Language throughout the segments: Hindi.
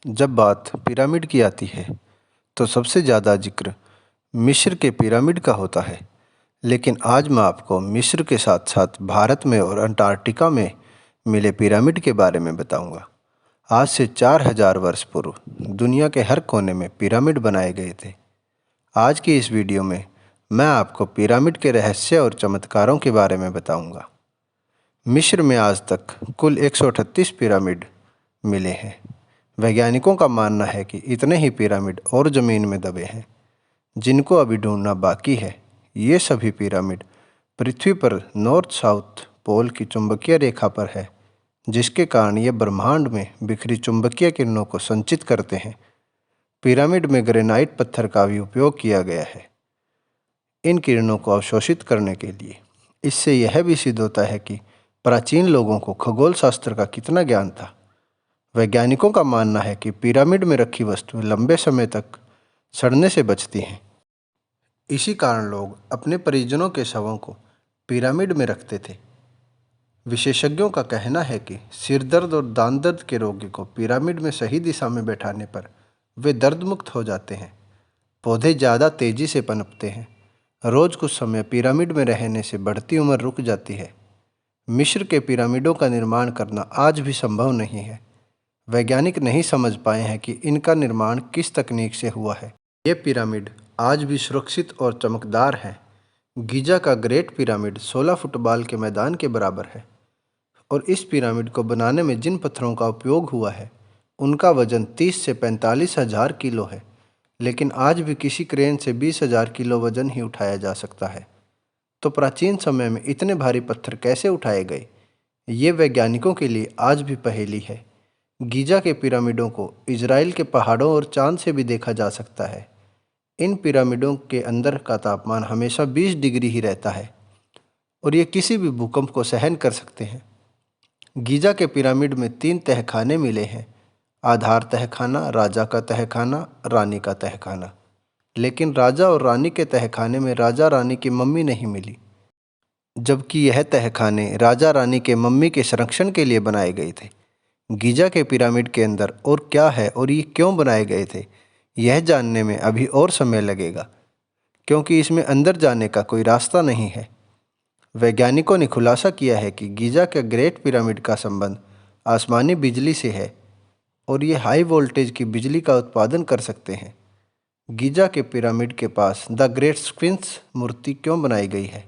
जब बात पिरामिड की आती है तो सबसे ज़्यादा जिक्र मिस्र के पिरामिड का होता है। लेकिन आज मैं आपको मिस्र के साथ साथ भारत में और अंटार्कटिका में मिले पिरामिड के बारे में बताऊंगा। आज से 4000 वर्ष पूर्व दुनिया के हर कोने में पिरामिड बनाए गए थे। आज की इस वीडियो में मैं आपको पिरामिड के रहस्य और चमत्कारों के बारे में बताऊंगा। मिस्र में आज तक कुल 138 पिरामिड मिले हैं। वैज्ञानिकों का मानना है कि इतने ही पिरामिड और ज़मीन में दबे हैं जिनको अभी ढूंढना बाकी है। ये सभी पिरामिड पृथ्वी पर नॉर्थ साउथ पोल की चुंबकीय रेखा पर है, जिसके कारण ये ब्रह्मांड में बिखरी चुंबकीय किरणों को संचित करते हैं। पिरामिड में ग्रेनाइट पत्थर का भी उपयोग किया गया है इन किरणों को अवशोषित करने के लिए। इससे यह भी सिद्ध होता है कि प्राचीन लोगों को खगोल शास्त्र का कितना ज्ञान था। वैज्ञानिकों का मानना है कि पिरामिड में रखी वस्तुएं लंबे समय तक सड़ने से बचती हैं। इसी कारण लोग अपने परिजनों के शवों को पिरामिड में रखते थे। विशेषज्ञों का कहना है कि सिर दर्द और दांत दर्द के रोगी को पिरामिड में सही दिशा में बैठाने पर वे दर्द मुक्त हो जाते हैं। पौधे ज़्यादा तेजी से पनपते हैं। रोज़ कुछ समय पिरामिड में रहने से बढ़ती उम्र रुक जाती है। मिस्र के पिरामिडों का निर्माण करना आज भी संभव नहीं है। वैज्ञानिक नहीं समझ पाए हैं कि इनका निर्माण किस तकनीक से हुआ है। ये पिरामिड आज भी सुरक्षित और चमकदार हैं। गीजा का ग्रेट पिरामिड 16 फुटबॉल के मैदान के बराबर है और इस पिरामिड को बनाने में जिन पत्थरों का उपयोग हुआ है उनका वजन 30 से 45 हज़ार किलो है। लेकिन आज भी किसी क्रेन से 20,000 किलो वजन ही उठाया जा सकता है। तो प्राचीन समय में इतने भारी पत्थर कैसे उठाए गए, ये वैज्ञानिकों के लिए आज भी पहेली है। गीजा के पिरामिडों को इजराइल के पहाड़ों और चांद से भी देखा जा सकता है। इन पिरामिडों के अंदर का तापमान हमेशा 20 डिग्री ही रहता है और ये किसी भी भूकंप को सहन कर सकते हैं। गीजा के पिरामिड में 3 तहखाने मिले हैं: आधार तहखाना, राजा का तहखाना, रानी का तहखाना। लेकिन राजा और रानी के तहखाने में राजा रानी की मम्मी नहीं मिली, जबकि यह तहखाने राजा रानी के मम्मी के संरक्षण के लिए बनाए गए थे। गीजा के पिरामिड के अंदर और क्या है और ये क्यों बनाए गए थे, यह जानने में अभी और समय लगेगा, क्योंकि इसमें अंदर जाने का कोई रास्ता नहीं है। वैज्ञानिकों ने खुलासा किया है कि गीजा के ग्रेट पिरामिड का संबंध आसमानी बिजली से है और ये हाई वोल्टेज की बिजली का उत्पादन कर सकते हैं। गीजा के पिरामिड के पास द ग्रेट स्फिंक्स मूर्ति क्यों बनाई गई है,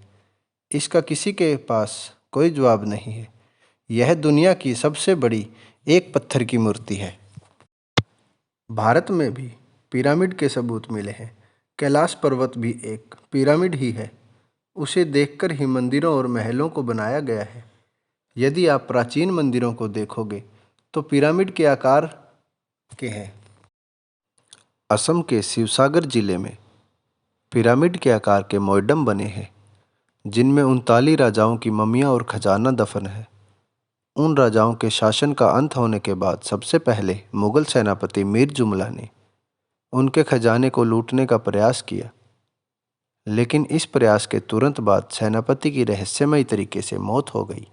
इसका किसी के पास कोई जवाब नहीं है। यह दुनिया की सबसे बड़ी एक पत्थर की मूर्ति है। भारत में भी पिरामिड के सबूत मिले हैं। कैलाश पर्वत भी एक पिरामिड ही है। उसे देखकर ही मंदिरों और महलों को बनाया गया है। यदि आप प्राचीन मंदिरों को देखोगे तो पिरामिड के आकार के हैं। असम के शिवसागर जिले में पिरामिड के आकार के मोइडम बने हैं, जिनमें 39 राजाओं की मम्मियाँ और खजाना दफन है। उन राजाओं के शासन का अंत होने के बाद सबसे पहले मुगल सेनापति मीर जुमला ने उनके खजाने को लूटने का प्रयास किया, लेकिन इस प्रयास के तुरंत बाद सेनापति की रहस्यमयी तरीके से मौत हो गई।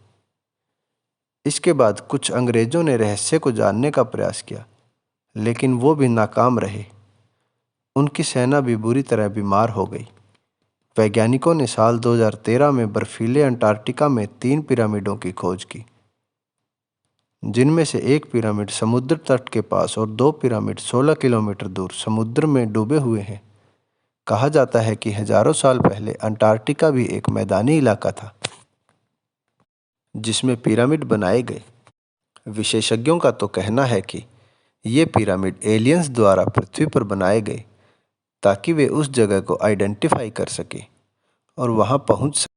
इसके बाद कुछ अंग्रेजों ने रहस्य को जानने का प्रयास किया, लेकिन वो भी नाकाम रहे। उनकी सेना भी बुरी तरह बीमार हो गई। वैज्ञानिकों ने साल 2013 में बर्फीले अंटार्कटिका में 3 पिरामिडों की खोज की, जिनमें से एक पिरामिड समुद्र तट के पास और 2 पिरामिड 16 किलोमीटर दूर समुद्र में डूबे हुए हैं। कहा जाता है कि हजारों साल पहले अंटार्कटिका भी एक मैदानी इलाका था जिसमें पिरामिड बनाए गए। विशेषज्ञों का तो कहना है कि ये पिरामिड एलियंस द्वारा पृथ्वी पर बनाए गए ताकि वे उस जगह को आइडेंटिफाई कर सके और वहां पहुंच सके।